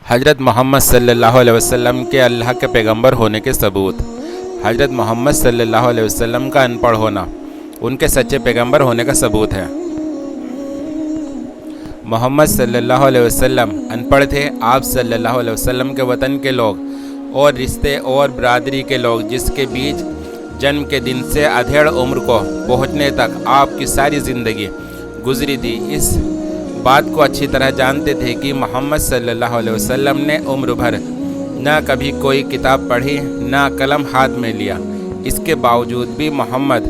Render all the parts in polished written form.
حضرت محمد صلی اللہ علیہ وسلم کے اللہ کے پیغمبر ہونے کے ثبوت۔ حضرت محمد صلی اللہ علیہ وسلم کا ان پڑھ ہونا ان کے سچے پیغمبر ہونے کا ثبوت ہے۔ محمد صلی اللہ علیہ وسلم ان پڑھ تھے۔ آپ صلی اللہ علیہ وسلم کے وطن کے لوگ اور رشتے اور برادری کے لوگ جس کے بیچ جنم کے دن سے ادھیڑ عمر کو پہنچنے تک آپ کی ساری زندگی گزری تھی، اس بات کو اچھی طرح جانتے تھے کہ محمد صلی اللہ علیہ وسلم نے عمر بھر نہ کبھی کوئی کتاب پڑھی، نہ قلم ہاتھ میں لیا۔ اس کے باوجود بھی محمد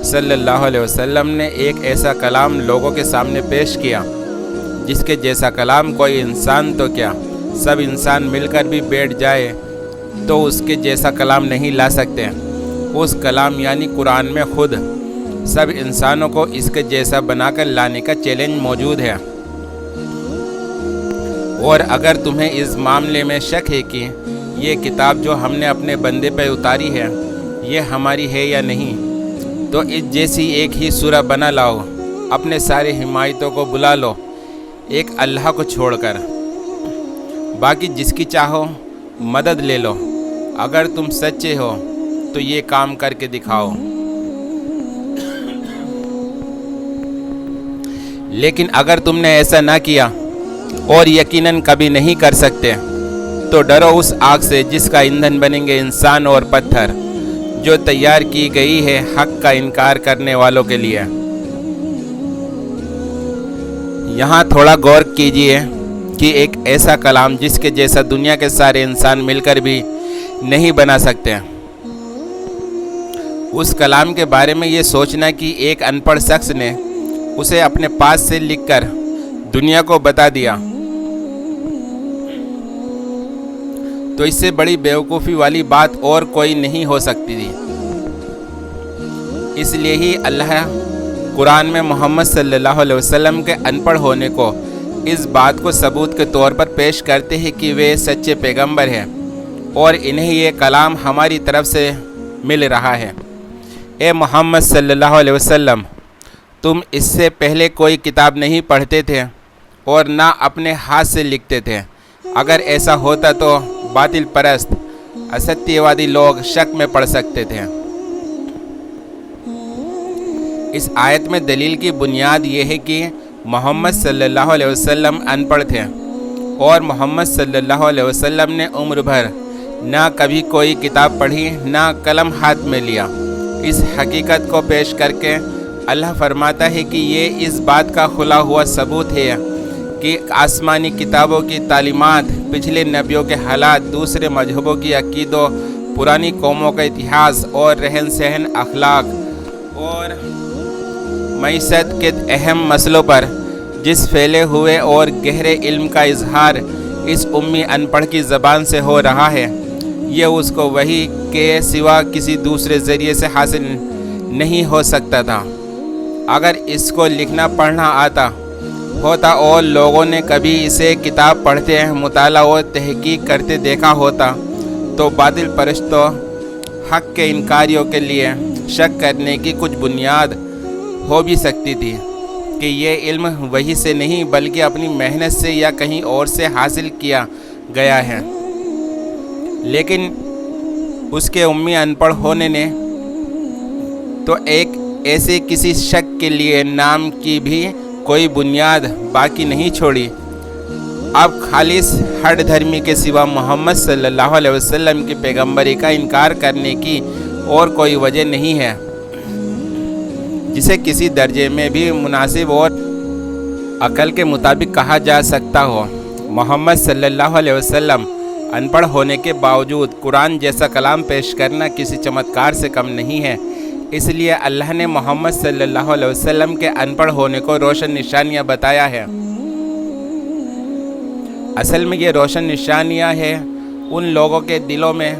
صلی اللہ علیہ وسلم نے ایک ایسا کلام لوگوں کے سامنے پیش کیا جس کے جیسا کلام کوئی انسان تو کیا سب انسان مل کر بھی بیٹھ جائے تو اس کے جیسا کلام نہیں لا سکتے۔ اس کلام یعنی قرآن میں خود سب انسانوں کو اس کے جیسا بنا کر لانے کا چیلنج موجود ہے، اور اگر تمہیں اس معاملے میں شک ہے کہ یہ کتاب جو ہم نے اپنے بندے پہ اتاری ہے یہ ہماری ہے یا نہیں، تو اس جیسی ایک ہی سورہ بنا لاؤ، اپنے سارے حمایتوں کو بلا لو ایک اللہ کو چھوڑ کر، باقی جس کی چاہو مدد لے لو۔ اگر تم سچے ہو تو یہ کام کر کے دکھاؤ۔ لیکن اگر تم نے ایسا نہ کیا اور یقیناً کبھی نہیں کر سکتے تو ڈرو اس آگ سے جس کا ایندھن بنیں گے انسان اور پتھر، جو تیار کی گئی ہے حق کا انکار کرنے والوں کے لیے۔ یہاں تھوڑا غور کیجئے کہ ایک ایسا کلام جس کے جیسا دنیا کے سارے انسان مل کر بھی نہیں بنا سکتے، اس کلام کے بارے میں یہ سوچنا کہ ایک ان پڑھ شخص نے اسے اپنے پاس سے لکھ کر دنیا کو بتا دیا، تو اس سے بڑی بیوقوفی والی بات اور کوئی نہیں ہو سکتی تھی۔ اس لیے ہی اللہ قرآن میں محمد صلی اللہ علیہ وسلم کے ان پڑھ ہونے کو اس بات کو ثبوت کے طور پر پیش کرتے ہیں کہ وہ سچے پیغمبر ہیں اور انہیں یہ کلام ہماری طرف سے مل رہا ہے۔ اے محمد صلی اللہ علیہ وسلم، تم اس سے پہلے کوئی کتاب نہیں پڑھتے تھے اور نہ اپنے ہاتھ سے لکھتے تھے۔ اگر ایسا ہوتا تو باطل پرست اسطیہ وادی لوگ شک میں پڑ سکتے تھے۔ اس آیت میں دلیل کی بنیاد یہ ہے کہ محمد صلی اللہ علیہ وسلم ان پڑھ تھے اور محمد صلی اللہ علیہ وسلم نے عمر بھر نہ کبھی کوئی کتاب پڑھی، نہ قلم ہاتھ میں لیا۔ اس حقیقت کو پیش کر کے اللہ فرماتا ہے کہ یہ اس بات کا کھلا ہوا ثبوت ہے کہ آسمانی کتابوں کی تعلیمات، پچھلے نبیوں کے حالات، دوسرے مذہبوں کی عقیدوں، پرانی قوموں کا اتہاس اور رہن سہن، اخلاق اور معیشت کے اہم مسئلوں پر جس پھیلے ہوئے اور گہرے علم کا اظہار اس امی ان پڑھ کی زبان سے ہو رہا ہے، یہ اس کو وحی کے سوا کسی دوسرے ذریعے سے حاصل نہیں ہو سکتا تھا۔ اگر اس کو لکھنا پڑھنا آتا ہوتا اور لوگوں نے کبھی اسے کتاب پڑھتے، مطالعہ اور تحقیق کرتے دیکھا ہوتا تو باطل پرستوں، حق کے انکاریوں کے لیے شک کرنے کی کچھ بنیاد ہو بھی سکتی تھی کہ یہ علم وحی سے نہیں بلکہ اپنی محنت سے یا کہیں اور سے حاصل کیا گیا ہے۔ لیکن اس کے امی ان پڑھ ہونے نے تو ایک ایسے کسی شک کے لیے نام کی بھی کوئی بنیاد باقی نہیں چھوڑی۔ اب خالص ہر دھرمی کے سوا محمد صلی اللہ علیہ وسلم کی پیغمبری کا انکار کرنے کی اور کوئی وجہ نہیں ہے جسے کسی درجے میں بھی مناسب اور عقل کے مطابق کہا جا سکتا ہو۔ محمد صلی اللہ علیہ وسلم ان پڑھ ہونے کے باوجود قرآن جیسا کلام پیش کرنا کسی چمتکار سے کم نہیں ہے۔ اس لیے اللہ نے محمد صلی اللہ علیہ وسلم کے ان پڑھ ہونے کو روشن نشانیاں بتایا ہے۔ اصل میں یہ روشن نشانیاں ہیں ان لوگوں کے دلوں میں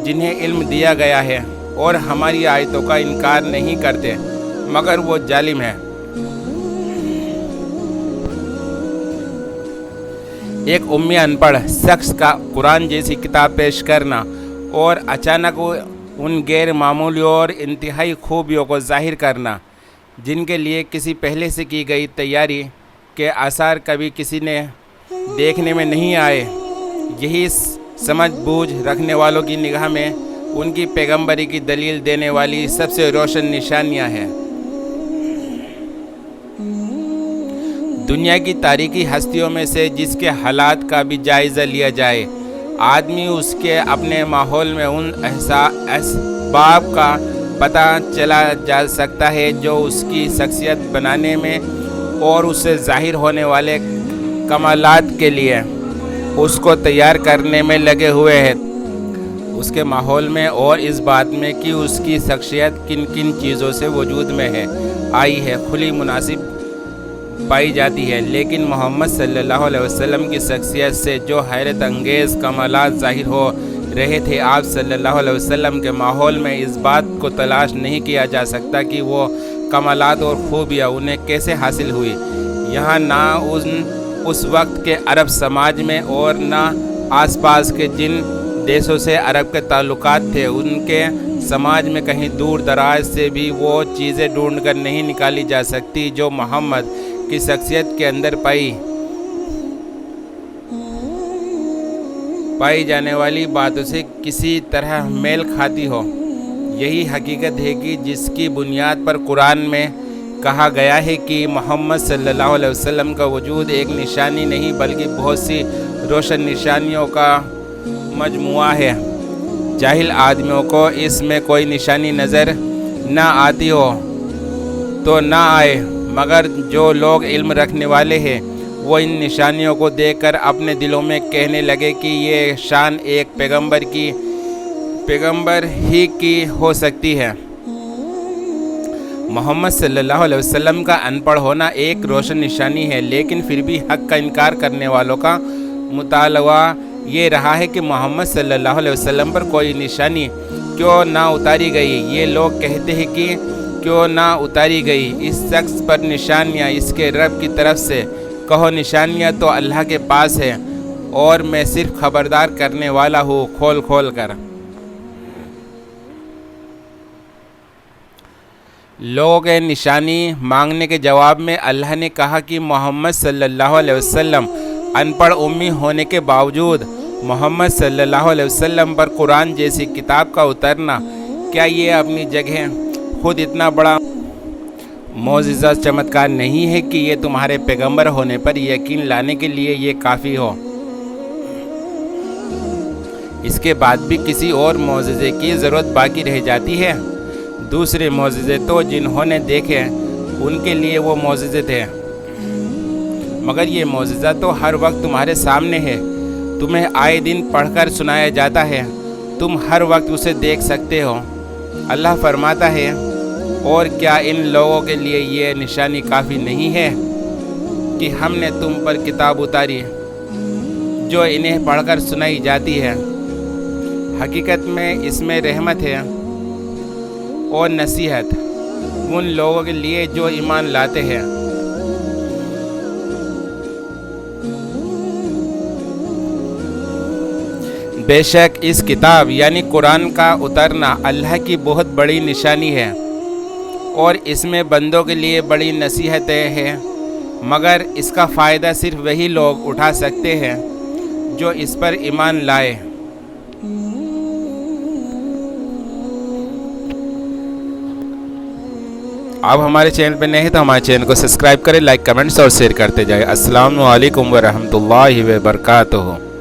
جنہیں علم دیا گیا ہے اور ہماری آیتوں کا انکار نہیں کرتے مگر وہ ظالم ہے۔ ایک امی ان پڑھ شخص کا قرآن جیسی کتاب پیش کرنا اور اچانک ان غیر معمولی اور انتہائی خوبیوں کو ظاہر کرنا جن کے لیے کسی پہلے سے کی گئی تیاری کے آثار کبھی کسی نے دیکھنے میں نہیں آئے، یہی سمجھ بوجھ رکھنے والوں کی نگاہ میں ان کی پیغمبری کی دلیل دینے والی سب سے روشن نشانیاں ہیں۔ دنیا کی تاریخی ہستیوں میں سے جس کے حالات کا بھی جائزہ لیا جائے، آدمی اس کے اپنے ماحول میں ان اسباب کا پتہ چلا جا سکتا ہے جو اس کی شخصیت بنانے میں اور اس سے ظاہر ہونے والے کمالات کے لیے اس کو تیار کرنے میں لگے ہوئے ہیں۔ اس کے ماحول میں اور اس بات میں کہ اس کی شخصیت کن کن چیزوں سے وجود میں ہے آئی ہے کھلی مناسب پائی جاتی ہے۔ لیکن محمد صلی اللہ علیہ وسلم کی شخصیت سے جو حیرت انگیز کمالات ظاہر ہو رہے تھے، آپ صلی اللہ علیہ وسلم کے ماحول میں اس بات کو تلاش نہیں کیا جا سکتا کہ وہ کمالات اور خوبیاں انہیں کیسے حاصل ہوئی۔ یہاں نہ اس وقت کے عرب سماج میں اور نہ آس پاس کے جن دیشوں سے عرب کے تعلقات تھے، ان کے سماج میں کہیں دور دراز سے بھی وہ چیزیں ڈھونڈ کر نہیں نکالی جا سکتی جو محمد کی شخصیت کے اندر پائی جانے والی باتوں سے کسی طرح میل کھاتی ہو۔ یہی حقیقت ہے کہ جس کی بنیاد پر قرآن میں کہا گیا ہے کہ محمد صلی اللہ علیہ وسلم کا وجود ایک نشانی نہیں بلکہ بہت سی روشن نشانیوں کا مجموعہ ہے۔ جاہل آدمیوں کو اس میں کوئی نشانی نظر نہ آتی ہو تو نہ آئے، مگر جو لوگ علم رکھنے والے ہیں وہ ان نشانیوں کو دیکھ کر اپنے دلوں میں کہنے لگے کہ یہ شان ایک پیغمبر ہی کی ہو سکتی ہے۔ محمد صلی اللہ علیہ وسلم کا ان پڑھ ہونا ایک روشن نشانی ہے، لیکن پھر بھی حق کا انکار کرنے والوں کا مطالبہ یہ رہا ہے کہ محمد صلی اللہ علیہ وسلم پر کوئی نشانی کیوں نہ اتاری گئی۔ یہ لوگ کہتے ہیں کہ کیوں نہ اتاری گئی اس شخص پر نشانیاں اس کے رب کی طرف سے۔ کہو نشانیاں تو اللہ کے پاس ہے اور میں صرف خبردار کرنے والا ہوں کھول کھول کر۔ لوگوں کے نشانی مانگنے کے جواب میں اللہ نے کہا کہ محمد صلی اللہ علیہ وسلم ان پڑھ امی ہونے کے باوجود محمد صلی اللہ علیہ وسلم پر قرآن جیسی کتاب کا اترنا کیا یہ اپنی جگہ خود اتنا بڑا معجزہ چمتکار نہیں ہے کہ یہ تمہارے پیغمبر ہونے پر یقین لانے کے لیے یہ کافی ہو؟ اس کے بعد بھی کسی اور معجزے کی ضرورت باقی رہ جاتی ہے۔ دوسرے معجزے تو جنہوں نے دیکھے ان کے لیے وہ معجزے تھے، مگر یہ معجزہ تو ہر وقت تمہارے سامنے ہے، تمہیں آئے دن پڑھ کر سنایا جاتا ہے، تم ہر وقت اسے دیکھ سکتے ہو۔ اللہ فرماتا ہے، اور کیا ان لوگوں کے لیے یہ نشانی کافی نہیں ہے کہ ہم نے تم پر کتاب اتاری جو انہیں پڑھ کر سنائی جاتی ہے؟ حقیقت میں اس میں رحمت ہے اور نصیحت ان لوگوں کے لیے جو ایمان لاتے ہیں۔ بے شک اس کتاب یعنی قرآن کا اترنا اللہ کی بہت بڑی نشانی ہے اور اس میں بندوں کے لیے بڑی نصیحتیں ہیں، مگر اس کا فائدہ صرف وہی لوگ اٹھا سکتے ہیں جو اس پر ایمان لائے۔ آپ ہمارے چینل پہ نئے ہیں تو ہمارے چینل کو سبسکرائب کریں، لائک کمنٹس اور شیئر کرتے جائیں۔ السلام علیکم ورحمۃ اللہ وبرکاتہ۔